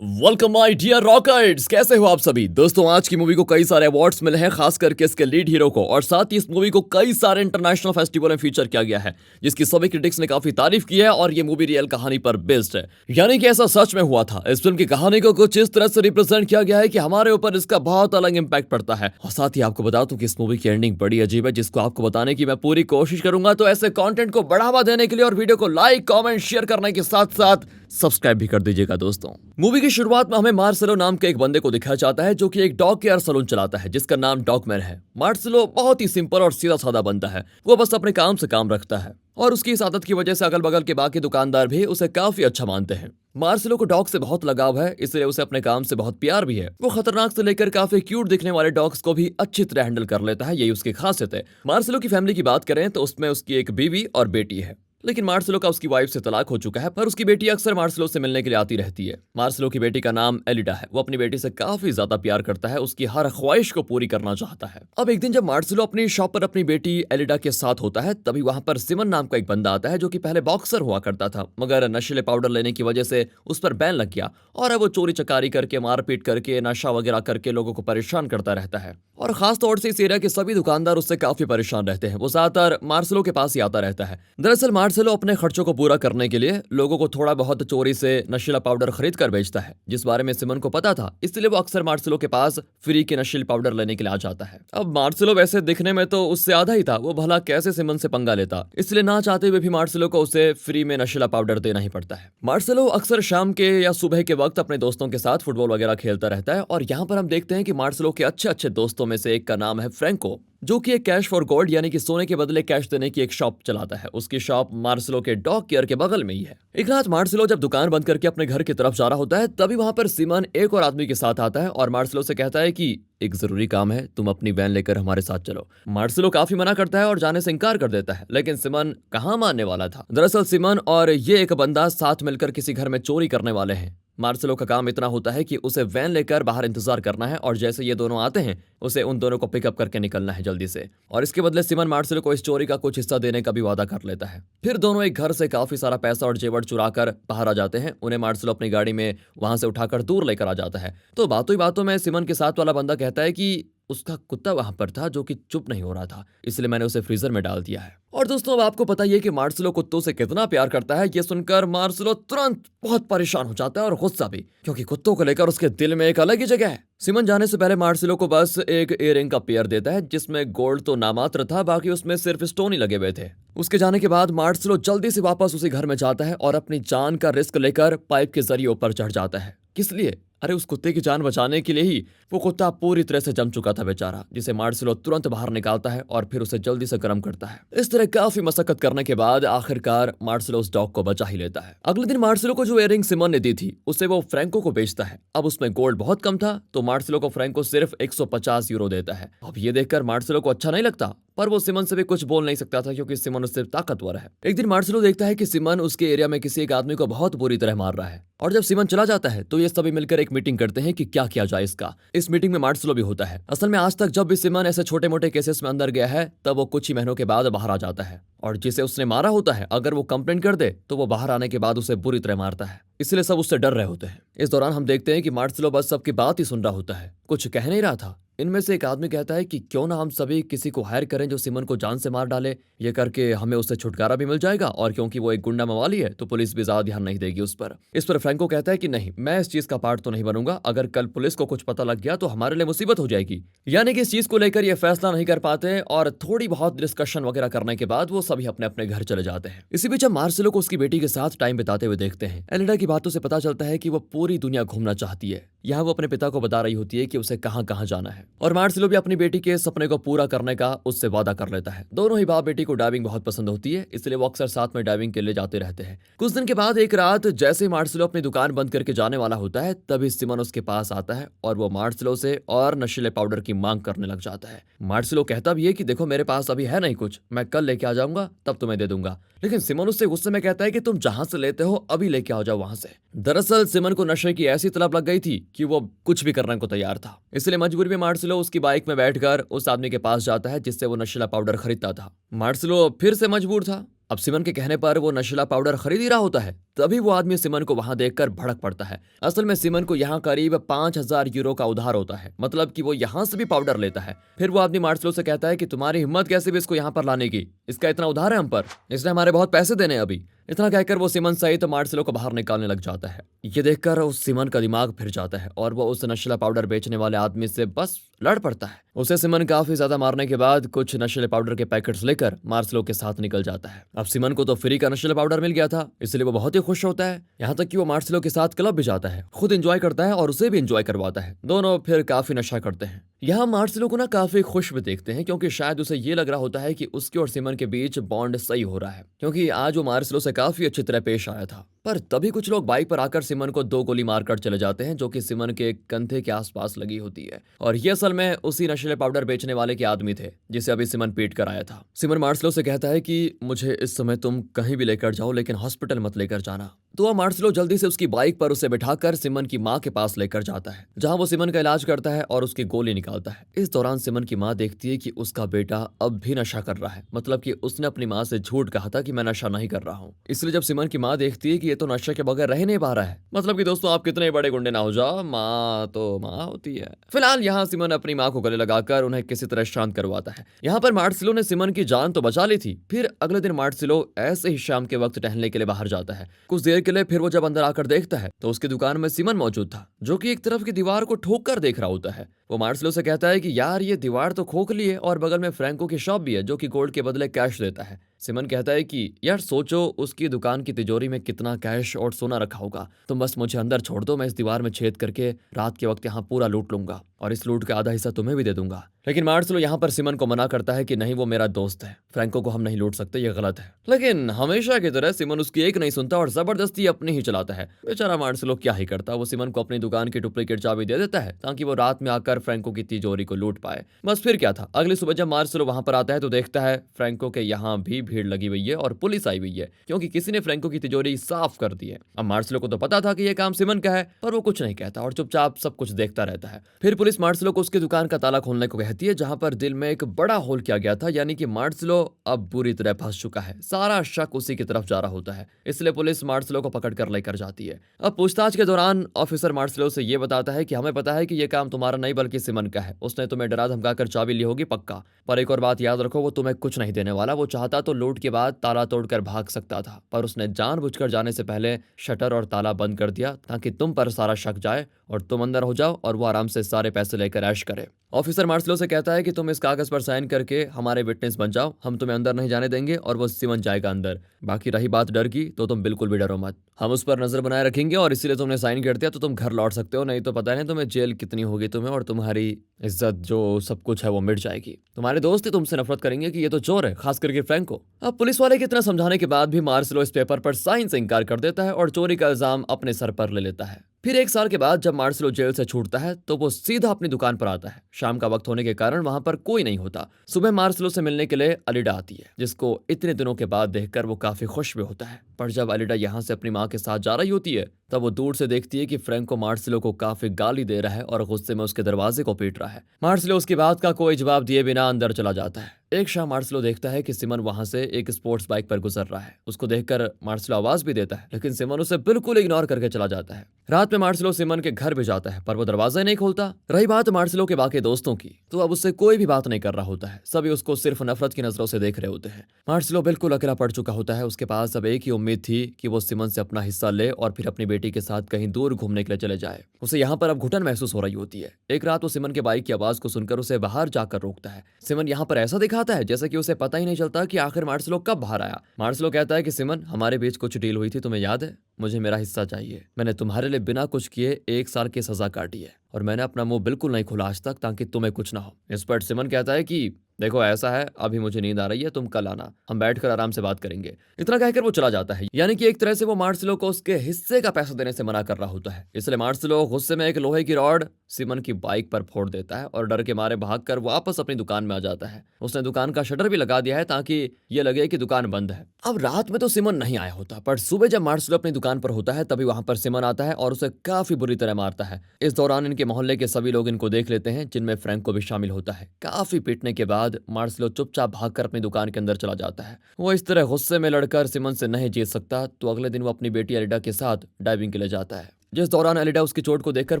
Welcome my dear rockets. कैसे हो आप सभी दोस्तों। आज की मूवी को कई सारे अवार्ड्स मिले हैं, खास करके इसके लीड हीरो को, और साथ ही इस मूवी को कई सारे इंटरनेशनल फेस्टिवल में फीचर किया गया है, जिसकी सभी क्रिटिक्स ने काफी तारीफ की है। और ये मूवी रियल कहानी पर बेस्ड है, यानी कि ऐसा सच में हुआ था। इस फिल्म की कहानी को कुछ इस तरह से रिप्रेजेंट किया गया है कि हमारे ऊपर इसका बहुत अलग इंपैक्ट पड़ता है। और साथ ही आपको बता दूं कि इस मूवी की एंडिंग बड़ी अजीब है, जिसको आपको बताने की मैं पूरी कोशिश करूंगा। तो ऐसे कंटेंट को बढ़ावा देने के लिए और वीडियो को लाइक कमेंट शेयर करने के साथ साथ सब्सक्राइब भी कर दीजिएगा दोस्तों। मूवी की शुरुआत में हमें मार्सेलो नाम के एक बंदे को दिखाया जाता है, जो कि एक डॉग केयर सलून चलाता है, जिसका नाम डॉगमैन है। मार्सेलो बहुत ही सिंपल और सीधा साधा बंदा है। वो बस अपने काम से काम रखता है, और उसकी इस आदत की वजह से अगल बगल के बाकी दुकानदार भी उसे काफी अच्छा मानते हैं। मार्सेलो को डॉग से बहुत लगाव है, इसलिए उसे अपने काम से बहुत प्यार भी है। वो खतरनाक से लेकर काफी क्यूट दिखने वाले डॉग्स को भी अच्छी तरह हैंडल कर लेता है, यही उसकी खासियत है। मार्सेलो की फैमिली की बात करें तो उसमें उसकी एक बीवी और बेटी है, लेकिन मार्सेलो का उसकी वाइफ से तलाक हो चुका है, पर उसकी बेटी अक्सर मार्सेलो से मिलने के लिए आती रहती है। मार्सेलो की बेटी का नाम एलिडा है। वो अपनी बेटी से काफी ज्यादा प्यार करता है, उसकी हर ख्वाहिश को पूरी करना चाहता है। अब एक दिन जब मार्सेलो अपनी शॉप पर अपनी बेटी एलिडा के साथ होता है, तभी वहां पर सिमन नाम का एक बंदा आता है, जो कि पहले बॉक्सर हुआ करता था, मगर नशीले पाउडर लेने की वजह से उस पर बैन लग गया, और अब वो चोरी चकारी करके, मारपीट करके, नशा वगैरह करके लोगों को परेशान करता रहता है। और खास तौर से इस एरिया के सभी दुकानदार उससे काफी परेशान रहते हैं। वो ज्यादातर मार्सेलो के पास ही आता रहता है। दरअसल मार्सेलो अपने खर्चों को पूरा करने के लिए लोगों को थोड़ा बहुत चोरी से नशीला पाउडर खरीद कर बेचता है, जिस बारे में सिमन को पता था, इसलिए वो अक्सर मार्सेलो के पास फ्री के नशीले पाउडर लेने के लिए आ जाता है। अब मार्सेलो वैसे दिखने में तो उससे आधा ही था, वो भला कैसे सिमन से पंगा लेता, इसलिए ना चाहते हुए भी मार्सेलो को उसे फ्री में नशीला पाउडर देना ही पड़ता है। मार्सेलो अक्सर शाम के या सुबह के वक्त अपने दोस्तों के साथ फुटबॉल वगैरह खेलता रहता है, और यहाँ पर हम देखते हैं कि मार्सेलो के अच्छे अच्छे दोस्तों में से एक का नाम है फ्रैंको, जो कि एक कैश फॉर गोल्ड यानी कि सोने के बदले कैश देने की एक शॉप चलाता है। उसकी शॉप मार्सेलो के डॉग केयर के बगल में ही है। एक रात मार्सेलो जब दुकान बंद करके अपने घर की तरफ जा रहा होता है, तभी वहां पर सिमन एक और आदमी के साथ आता है और मार्सेलो से कहता है कि एक जरूरी काम है, तुम अपनी वैन लेकर हमारे साथ चलो। मार्सेलो काफी मना करता है और जाने से इनकार कर देता है, लेकिन सिमन कहाँ मानने वाला था। दरअसल सिमन और ये एक बंदा साथ मिलकर किसी घर में चोरी करने वाले हैं। मार्सेलो का काम इतना होता है कि उसे वैन लेकर बाहर इंतजार करना है, और जैसे ये दोनों आते हैं, उसे उन दोनों को पिकअप करके निकलना है जल्दी से। और इसके बदले सिमन मार्सेलो को इस चोरी का कुछ हिस्सा देने का भी वादा कर लेता है। फिर दोनों एक घर से काफी सारा पैसा और जेवर चुरा कर बाहर आ जाते हैं। उन्हें मार्सेलो अपनी गाड़ी में वहां से उठाकर दूर लेकर आ जाता है। तो बातों ही बातों में सिमन के साथ वाला बंदा कहता है कि उसका कुत्ता वहां पर था, जो कि चुप नहीं हो रहा था, इसलिए मैंने उसे फ्रीजर में डाल दिया है। और दोस्तों, अब आपको पता ही है कि मार्सेलो कुत्तों से कितना प्यार करता है। ये सुनकर मार्सेलो तुरंत बहुत परेशान हो जाता है, और गुस्सा भी, क्योंकि कुत्तों को लेकर उसके दिल में एक अलग ही जगह है। सिमन जाने से पहले मार्सेलो को बस एक इयररिंग का पेयर देता है, जिसमें गोल्ड तो नामात्र था, बाकी उसमें सिर्फ स्टोन ही लगे हुए थे। उसके जाने के बाद मार्सेलो जल्दी से वापस उसी घर में जाता है और अपनी जान का रिस्क लेकर पाइप के जरिए ऊपर चढ़ जाता है। किस लिए? अरे उस कुत्ते की जान बचाने के लिए ही। वो कुत्ता पूरी तरह से जम चुका था बेचारा, जिसे मार्सेलो तुरंत बाहर निकालता है और फिर उसे जल्दी से गर्म करता है। इस तरह काफी मशक्कत करने के बाद आखिरकार मार्सेलो उस डॉग को बचा ही लेता है। अगले दिन मार्सेलो को जो इयररिंग सिमन ने दी थी, उसे वो फ्रैंको को बेचता है। अब उसमें गोल्ड बहुत कम था, तो मार्सेलो को फ्रैंको सिर्फ 150 यूरो देता है। अब ये देखकर मार्सेलो को अच्छा नहीं लगता, पर वो सिमन से भी कुछ बोल नहीं सकता था, क्योंकि सिमन उससे ताकतवर है। एक दिन मार्सेलो देखता है कि सिमन उसके एरिया में किसी एक आदमी को बहुत बुरी तरह मार रहा है, और जब सिमन चला जाता है तो ये सभी मिलकर एक मीटिंग करते हैं कि क्या किया जाए इसका। इस मीटिंग में मार्सेलो भी होता है। असल में आज तक जब भी सिमन ऐसे छोटे मोटे केसेस में अंदर गया है, तब वो कुछ ही महीनों के बाद बाहर आ जाता है, और जिसे उसने मारा होता है, अगर वो कंप्लेंट कर दे तो वो बाहर आने के बाद उसे बुरी तरह मारता है, इसलिए सब उससे डर रहे होते हैं। इस दौरान हम देखते हैं कि मार्सेलो बस सबकी बात ही सुन रहा होता है, कुछ कह नहीं रहा था। इनमें से एक आदमी कहता है कि क्यों ना हम सभी किसी को हायर करें जो सिमन को जान से मार डाले। ये करके हमें उससे छुटकारा भी मिल जाएगा, और क्योंकि वो एक गुंडा मवाली है तो पुलिस भी ज्यादा ध्यान नहीं देगी उस पर। इस पर फ्रैंको कहता है कि नहीं, मैं इस चीज का पार्ट तो नहीं बनूंगा। अगर कल पुलिस को कुछ पता लग गया तो हमारे लिए मुसीबत हो जाएगी। यानी कि इस चीज को लेकर ये फैसला नहीं कर पाते, और थोड़ी बहुत डिस्कशन वगैरह करने के बाद वो सभी अपने अपने घर चले जाते हैं। इसी बीच हम मार्सेलो को उसकी बेटी के साथ टाइम बिताते हुए देखते हैं। एलिडा की बातों से पता चलता है कि वो पूरी दुनिया घूमना चाहती है। यहाँ वो अपने पिता को बता रही होती है कि उसे कहाँ कहाँ जाना है, और मार्सेलो भी अपनी बेटी के सपने को पूरा करने का उससे वादा कर लेता है। दोनों ही बाप बेटी को डाइविंग बहुत पसंद होती है, इसलिए वो अक्सर साथ में डाइविंग के लिए जाते रहते हैं। कुछ दिन के बाद एक रात जैसे ही मार्सेलो अपनी दुकान बंद करके जाने वाला होता है, तभी सिमन उसके पास आता है, और वो मार्सेलो से और नशीले पाउडर की मांग करने लग जाता है। मार्सेलो कहता भी है कि देखो, मेरे पास अभी है नहीं कुछ, मैं कल लेके आ जाऊंगा, तब तुम्हें दे दूंगा। लेकिन सिमन उससे गुस्से में कहता है कि तुम जहां से लेते हो अभी लेके आ जाओ वहां से। दरअसल सिमन को नशे की ऐसी तलब लग गई थी कि वो कुछ भी करने को तैयार था, इसलिए मजबूरी में मार्सेलो उसकी बाइक में बैठकर उस आदमी के पास जाता है जिससे वो नशीला पाउडर खरीदता था। मार्सेलो फिर से मजबूर था, अब सिमन के कहने पर वो नशीला पाउडर खरीद ही रहा होता है, तभी वो आदमी सिमन को वहां देखकर भड़क पड़ता है। असल में सिमन को यहाँ करीब 5,000 यूरो का उधार होता है, मतलब कि वो यहाँ से भी पाउडर लेता है। फिर वो आदमी मार्सलो से कहता है कि तुम्हारी हिम्मत कैसे भी इसको यहाँ पर लाने की, इसका इतना उधार है हम पर, इसने हमारे बहुत पैसे देने अभी। इतना कहकर वो सिमन सहित मार्सलो को बाहर निकालने लग जाता है। ये देखकर उस सिमन का दिमाग फिर जाता है और वो उस नशीला पाउडर बेचने वाले आदमी से बस लड़ पड़ता है। उसे सिमन काफी ज्यादा मारने के बाद कुछ नशीले पाउडर के पैकेट्स लेकर मार्सलो के साथ निकल जाता है। अब सिमन को तो फ्री का नशीला पाउडर मिल गया था, इसलिए वो बहुत ही खुश होता है। यहाँ तक कि वो मार्सलो के साथ क्लब भी जाता है, खुद एंजॉय करता है और उसे भी एंजॉय करवाता है। दोनों फिर काफी नशा करते हैं। यहाँ मार्सलो को ना काफी खुश भी देखते हैं, क्योंकि शायद उसे ये लग रहा होता है कि उसके और सिमन के बीच बॉन्ड सही हो रहा है, क्योंकि आज वो मार्सलो से काफी अच्छी तरह पेश आया था। पर तभी कुछ लोग बाइक पर आकर सिमन को 2 गोली मारकर चले जाते हैं, जो कि सिमन के कंधे के आसपास लगी होती है। और ये असल में उसी नशीले पाउडर बेचने वाले के आदमी थे जिसे अभी सिमन पीट कर आया था। सिमन मार्सलो से कहता है कि मुझे इस समय तुम कहीं भी लेकर जाओ, लेकिन हॉस्पिटल मत लेकर जाना। तो वह मार्सलो जल्दी से उसकी बाइक पर उसे बिठाकर सिमन की माँ के पास लेकर जाता है, जहां वो सिमन का इलाज करता है और उसकी गोली निकालता है। इस दौरान सिमन की माँ देखती है कि उसका बेटा अब भी नशा कर रहा है, मतलब कि उसने अपनी माँ से झूठ कहा था कि मैं नशा नहीं कर रहा हूँ। इसलिए जब सिमन की माँ देखती है कि ये तो नशे के बगैर रह नहीं पा रहा है, मतलब कि दोस्तों आप कितने बड़े गुंडे ना हो जाओ, माँ तो माँ होती है। फिलहाल यहाँ सिमन अपनी माँ को गले लगाकर उन्हें किसी तरह शांत करवाता है। यहाँ पर मार्सलो ने सिमन की जान तो बचा ली थी। फिर अगले दिन मार्सलो ऐसे ही शाम के वक्त टहलने के लिए बाहर जाता है। कुछ देर के लिए फिर वो जब अंदर आकर देखता है तो उसकी दुकान में सिमन मौजूद था, जो कि एक तरफ की दीवार को ठोक कर देख रहा होता है। वो मार्सलो से कहता है कि यार ये दीवार तो खोखली है और बगल में फ्रैंको की शॉप भी है, जो कि गोल्ड के बदले कैश देता है। सिमन कहता है कि यार सोचो उसकी दुकान की तिजोरी में कितना कैश और सोना रखा होगा, तुम बस मुझे अंदर छोड़ दो, मैं इस दीवार में छेद करके रात के वक्त यहाँ पूरा लूट लूंगा और इस लूट का आधा हिस्सा तुम्हें भी दे दूंगा। लेकिन मार्सलो यहाँ पर सिमन को मना करता है कि नहीं, वो मेरा दोस्त है, फ्रैंको को हम नहीं लूट सकते, ये गलत है। लेकिन हमेशा की तरह सिमन उसकी एक नहीं सुनता और जबरदस्ती अपनी ही चलाता है। बेचारा मार्सलो क्या ही करता, वो सिमन को अपनी दुकान की डुप्लीकेट चाबी दे देता है ताकि वो रात में आकर फ्रैंको की तिजोरी को लूट पाए। बस फिर क्या था, अगली सुबह जब मार्सलो वहां पर आता है तो देखता है फ्रैंको के यहाँ भी भीड़ लगी हुई है और पुलिस आई हुई है, क्योंकि किसी ने फ्रैंको की तिजोरी साफ कर दी है। अब मार्सलो को तो पता था कि यह काम सिमन का है, पर वो कुछ नहीं कहता और चुपचाप सब कुछ देखता रहता है। फिर पुलिस मार्सलो को उसकी दुकान का ताला खोलने को कहती है, जहां पर दिल में एक बड़ा होल किया गया था, यानी कि मार्सलो अब बुरी तरह फंस चुका है। सारा शक उसी की तरफ जा रहा होता है, इसलिए पुलिस मार्सलो को पकड़कर लेकर जाती है। अब पूछताछ के दौरान ऑफिसर मार्सलो से यह बताता है कि हमें पता है कि यह काम तुम्हारा नहीं बल्कि सिमन का है, उसने तुम्हें डरा धमकाकर चाबी ली होगी पक्का, पर एक और बात याद रखो, वो तुम्हें कुछ नहीं देने वाला। वो चाहता तो लूट के बाद ताला तोड़कर भाग सकता था, पर उसने जानबूझकर जाने से पहले शटर और ताला बंद कर दिया ताकि तुम पर सारा शक जाए और तुम अंदर हो जाओ और वो आराम से सारे पैसे लेकर ऐश करे। ऑफिसर मार्सलो से कहता है कि तुम इस कागज पर साइन करके हमारे विटनेस बन जाओ, हम तुम्हें अंदर नहीं जाने देंगे और वो सिमन जाएगा अंदर। बाकी रही बात डर की, तो तुम बिल्कुल भी डरो मत, हम उस पर नजर बनाए रखेंगे और इसीलिए तुमने साइन कर दिया तो तुम घर लौट सकते हो, नहीं तो पता नहीं तुम्हें जेल कितनी होगी तुम्हें, और तुम्हारी इज्जत जो सब कुछ है वो मिट जाएगी। तुम्हारे दोस्त ही तुमसे नफरत करेंगे कि ये तो चोर है, खास करके फ्रैंको। अब पुलिस वाले की इतना समझाने के बाद भी मार्सलो इस पेपर पर साइन से इंकार कर देता है और चोरी का इल्जाम अपने सर पर ले लेता है। फिर 1 साल के बाद जब मार्सलो जेल से छूटता है तो वो सीधा अपनी दुकान पर आता है। शाम का वक्त होने के कारण वहां पर कोई नहीं होता। सुबह मार्सलो से मिलने के लिए अलिडा आती है, जिसको इतने दिनों के बाद देखकर वो काफी खुश भी होता है। पर जब अलिडा यहाँ से अपनी माँ के साथ जा रही होती है तब वो दूर से देखती है कि फ्रैंको मार्सलो को काफी गाली दे रहा है और गुस्से में उसके दरवाजे को पीट रहा है। मार्सलो उसकी बात का कोई जवाब दिए बिना अंदर चला जाता है। एक शाम मार्सलो देखता है कि सिमन वहां से एक स्पोर्ट्स बाइक पर गुजर रहा है। उसको देखकर मार्सलो आवाज भी देता है, लेकिन सिमन उसे बिल्कुल इग्नोर करके चला जाता है। रात में मार्सलो सिमन के घर भी जाता है, पर वो दरवाजा ही नहीं खोलता। रही बात मार्सलो के बाकी दोस्तों की, तो अब उससे कोई भी बात नहीं कर रहा होता है। सभी उसको सिर्फ नफरत की नजरों से देख रहे होते हैं। मार्सलो बिल्कुल अकेला पड़ चुका होता है। उसके पास अब एक ही उम्मीद थी कि वो सिमन से अपना हिस्सा ले और फिर अपनी बेटी के साथ कहीं दूर घूमने के लिए चले जाए। उसे यहाँ पर अब घुटन महसूस हो रही होती है। एक रात वो सिमन के बाइक की आवाज को सुनकर उसे बाहर जाकर रोकता है। सिमन यहाँ पर ऐसा दिखाता है जैसे कि उसे पता ही नहीं चलता कि आखिर मार्सलो कब बाहर आया। मार्सलो कहता है कि सिमन, हमारे बीच कुछ डील हुई थी, तुम्हें याद है? मुझे मेरा हिस्सा चाहिए। मैंने तुम्हारे लिए बिना कुछ किए 1 साल की सजा काटी है और मैंने अपना मुंह बिल्कुल नहीं खोला आज तक ताकि तुम्हें कुछ ना हो। इस पर सिमन कहता है कि देखो ऐसा है, अभी मुझे नींद आ रही है, तुम कल आना, हम बैठकर आराम से बात करेंगे। इतना कहकर वो चला जाता है। यानी कि एक तरह से वो मार्सलो को उसके हिस्से का पैसा देने से मना कर रहा होता है। इसलिए मार्सलो गुस्से में एक लोहे की रॉड सिमन की बाइक पर फोड़ देता है और डर के मारे भागकर वापस अपनी दुकान में आ जाता है। उसने दुकान का शटर भी लगा दिया है ताकि ये लगे कि दुकान बंद है। अब रात में तो सिमन नहीं आया होता, पर सुबह जब मार्सलो अपनी दुकान पर होता है तभी वहां पर सिमन आता है और उसे काफी बुरी तरह मारता है। इस दौरान इनके मोहल्ले के सभी लोग इनको देख लेते हैं, जिनमें फ्रैंको भी शामिल होता है। काफी पीटने के बाद मार्सेलो चुपचाप भागकर अपनी दुकान के अंदर चला जाता है। वो इस तरह गुस्से में लड़कर सिमन से नहीं जीत सकता तो अगले दिन वो अपनी बेटी एलिडा के साथ डाइविंग के लिए जाता है, जिस दौरान एलिडा उसकी चोट को देखकर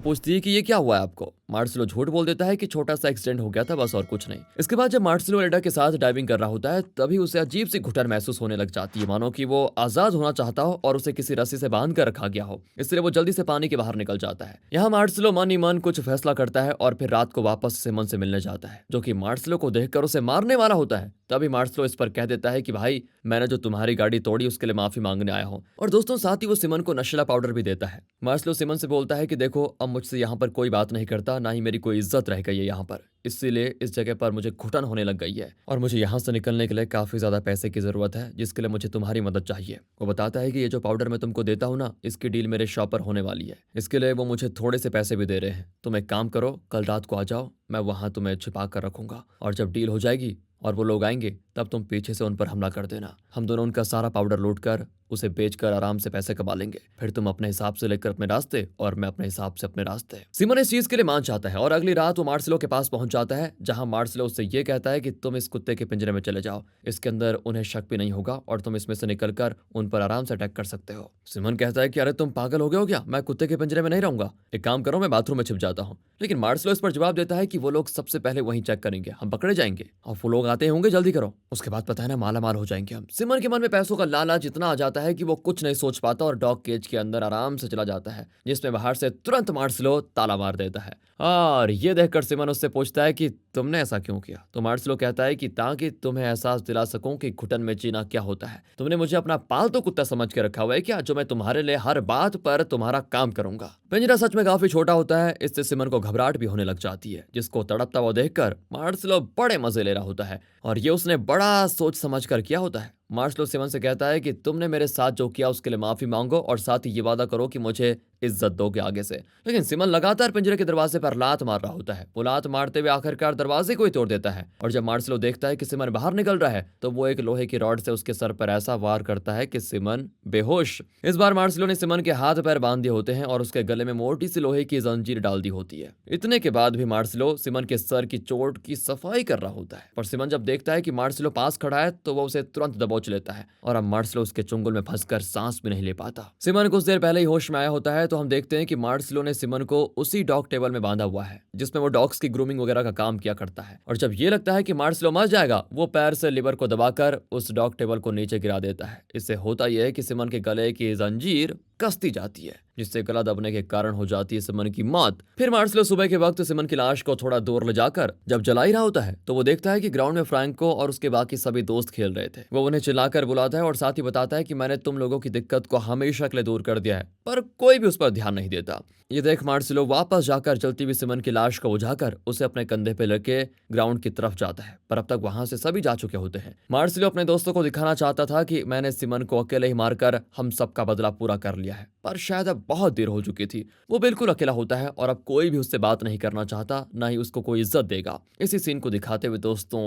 पूछती है कि ये क्या हुआ है आपको। मार्सेलो झूठ बोल देता है कि छोटा सा एक्सीडेंट हो गया था, बस और कुछ नहीं। इसके बाद जब मार्सेलो एलिडा के साथ डाइविंग कर रहा होता है तभी उसे अजीब सी घुटन महसूस होने लग जाती है, मानो कि वो आजाद होना चाहता हो और उसे किसी रस्सी से बांध कर रखा गया हो। इसलिए वो जल्दी से पानी के बाहर निकल जाता है। यहाँ मार्सेलो मन ही मन कुछ फैसला करता है और फिर रात को वापस सिमन से मिलने जाता है, जो कि मार्सेलो को देखकर उसे मारने वाला होता है। तभी मार्सेलो इस पर कह देता है कि भाई, मैंने जो तुम्हारी गाड़ी तोड़ी उसके लिए माफी मांगने आया हूँ। और दोस्तों साथ ही वो सिमन को नशीला पाउडर भी देता है। मार्सेलो सिमन से बोलता है कि देखो, अब मुझसे यहाँ पर कोई बात नहीं करता, ना ही मेरी कोई इज्जत रह गई है यहाँ पर, इसीलिए इस जगह पर मुझे घुटन होने लग गई है और मुझे यहाँ से निकलने के लिए काफी ज्यादा पैसे की जरूरत है, जिसके लिए मुझे तुम्हारी मदद चाहिए। वो बताता है कि ये जो पाउडर मैं तुमको देता हूँ ना, इसकी डील मेरे शॉप पर होने वाली है। इसके लिए वो मुझे थोड़े से पैसे भी दे रहे हैं। तुम एक काम करो, कल रात को आ जाओ, मैं वहां तुम्हें छिपा कर रखूंगा और जब डील हो जाएगी और वो लोग आएंगे तब तुम पीछे से उन पर हमला कर देना। हम दोनों उनका सारा पाउडर लूट कर उसे बेचकर आराम से पैसे कमा लेंगे। फिर तुम अपने हिसाब से लेकर अपने रास्ते और मैं अपने हिसाब से अपने रास्ते। सिमन इस चीज के लिए मान जाता है और अगली रात वो मार्सेलो के पास पहुंच जाता है, जहां मार्सेलो उससे ये कहता है कि तुम इस कुत्ते के पिंजरे में चले जाओ, इसके अंदर उन्हें शक भी नहीं होगा और तुम इसमें से निकलकर उन पर आराम से अटैक कर सकते हो। सिमन कहता है कि अरे तुम पागल हो गए हो क्या, मैं कुत्ते के पिंजरे में नहीं रहूंगा, एक काम करो मैं बाथरूम में छिप जाता हूँ। लेकिन मार्सेलो इस पर जवाब देता है कि वो लोग सबसे पहले वहीं चेक करेंगे, हम पकड़े जाएंगे और वो लोग आते होंगे, जल्दी करो, उसके बाद पता है ना माला माल हो जाएंगे हम। सिमन के मन में पैसों का लालच इतना आ जाता है कि वो कुछ नहीं सोच पाता और डॉग केज के अंदर आराम से चला जाता है, जिसमें बाहर से तुरंत मार्सेलो ताला मार देता है। और ये देखकर सिमन उससे पूछता है कि तुमने ऐसा क्यों किया। तो मार्सेलो कहता है कि ताकि तुम्हें एहसास दिला सकूं कि घुटन में जीना क्या होता है। तुमने मुझे अपना पालतू कुत्ता समझ के रखा हुआ है क्या, जो मैं तुम्हारे लिए हर बात पर तुम्हारा काम करूंगा। पिंजरा सच में काफी छोटा होता है, इससे सिमन को घबराहट भी होने लग जाती है, जिसको तड़पता हुआ देखकर मार्सेलो बड़े मजे ले रहा होता है और ये उसने बड़ा सोच समझ कर किया होता है। मार्सेलो सिमन से कहता है कि तुमने मेरे साथ जो किया उसके लिए माफी मांगो और साथ ही ये वादा करो कि मुझे इज्जत दोगे आगे से। लेकिन सिमन लगातार पिंजरे के दरवाजे पर लात मार रहा होता है। वो लात मारते हुए आखिरकार दरवाजे को ही तोड़ देता है और जब मार्सेलो देखता है कि सिमन बाहर निकल रहा है तो वो एक लोहे की रॉड से उसके सर पर ऐसा वार करता है कि सिमन बेहोश। इस बार मार्सेलो ने सिमन के हाथ पैर बांध दिए होते हैं और उसके गले में मोटी सी लोहे की जंजीर डाल दी होती है। इतने के बाद भी मार्सेलो सिमन के सर की चोट की सफाई कर रहा होता है, पर सिमन जब देखता है कि मार्सेलो पास खड़ा है तो वो उसे तुरंत दबोच लेता है और अब मार्सेलो उसके चुंगल में फंसकर सांस भी नहीं ले पाता। सिमन कुछ देर पहले ही होश में आया होता है तो हम देखते हैं कि मार्सेलो ने सिमन को उसी डॉग टेबल में बांधा हुआ है जिसमें वो डॉग्स की ग्रूमिंग वगैरह का काम किया करता है। और जब ये लगता है कि मार्सेलो मर जाएगा, वो पैर से लिवर को दबाकर उस डॉग टेबल को नीचे गिरा देता है। इससे होता यह है कि सिमन के गले की जंजीर कसती जाती है, जिससे गला दबने के कारण हो जाती है सिमन की मौत। फिर मार्सेलो सुबह के वक्त सिमन की लाश को थोड़ा दूर ले जाकर जब जला ही रहा होता है तो वो देखता है कि ग्राउंड में फ्रैंको और उसके बाकी सभी दोस्त खेल रहे थे। वो उन्हें चिल्लाकर बुलाता है और साथ ही बताता है कि मैंने तुम लोगों की दिक्कत को हमेशा के लिए दूर कर दिया है, पर कोई भी उस पर ध्यान नहीं देता। ये देख मार्सेलो वापस जाकर जलती हुई सिमन की लाश को बुझाकर उसे अपने कंधे पे लेके ग्राउंड की तरफ जाता है, पर अब तक वहां से सभी जा चुके होते हैं। मार्सेलो अपने दोस्तों को दिखाना चाहता था कि मैंने सिमन को अकेले ही मारकर हम सबका बदला पूरा कर लिया है, पर शायद अब बहुत देर हो चुकी थी। वो बिल्कुल अकेला होता है और अब कोई भी उससे बात नहीं करना चाहता, ना ही उसको कोई इज्जत देगा। इसी सीन को दिखाते हुए दोस्तों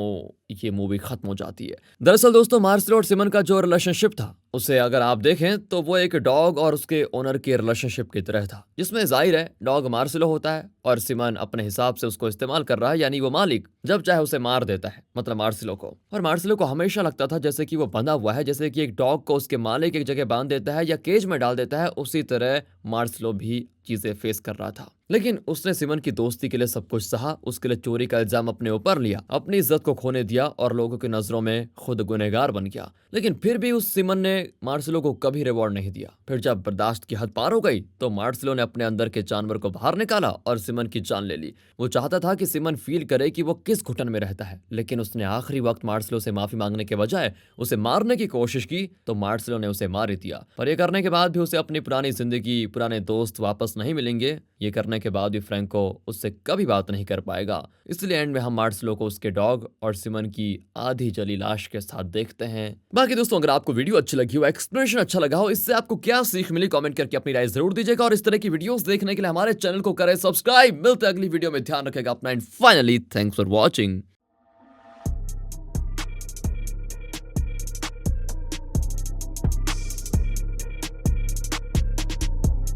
ये मूवी खत्म हो जाती है। दरअसल दोस्तों मार्सेलो और सिमन का जो रिलेशनशिप था उसे अगर आप देखें तो वो एक डॉग और उसके ओनर के रिलेशनशिप की तरह था, जिसमें जाहिर है डॉग मार्सेलो होता है और सिमन अपने हिसाब से उसको इस्तेमाल कर रहा है, यानी वो मालिक जब चाहे उसे मार देता है, मतलब मार्सेलो को। और मार्सेलो को हमेशा लगता था जैसे कि वो बंधा हुआ है, जैसे कि एक डॉग को उसके मालिक एक जगह बांध देता है या केज में डाल देता है, उसी तरह मार्सेलो भी चीजें फेस कर रहा था। लेकिन उसने सिमन की दोस्ती के लिए सब कुछ सहा, उसके लिए चोरी का इल्जाम अपने ऊपर लिया, अपनी इज्जत को खोने दिया और लोगों की नजरों में खुद गुनहगार बन गया। लेकिन फिर भी उस सिमन ने मार्सेलो को कभी रिवॉर्ड नहीं दिया। फिर जब बर्दाश्त की हद पार हो गई तो मार्सेलो ने अपने अंदर के जानवर को बाहर निकाला और सिमन की जान ले ली। वो चाहता था कि सिमन फील करे कि वो किस घुटन में रहता है, लेकिन उसने आखिरी वक्त मार्सेलो से माफी मांगने के बजाय उसे मारने की कोशिश की तो मार्सेलो ने उसे मार ही दिया। पर यह करने के बाद भी उसे अपनी पुरानी जिंदगी, पुराने दोस्त वापस नहीं मिलेंगे। ये करने के बाद भी फ्रैंको उससे कभी बात नहीं कर पाएगा। इसलिए एंड में हम मार्सेलो को उसके डॉग और सिमन की आधी जली लाश के साथ देखते हैं। बाकी दोस्तों अगर आपको वीडियो अच्छी लगी हो, एक्सप्लेनेशन अच्छा लगा हो, इससे आपको क्या सीख मिली, कमेंट करके अपनी राय जरूर दीजिएगा और इस तरह की वीडियोस देखने के लिए हमारे चैनल को करें सब्सक्राइब। मिलते हैं अगली वीडियो में, ध्यान रखेगा अपना and finally thanks for watching.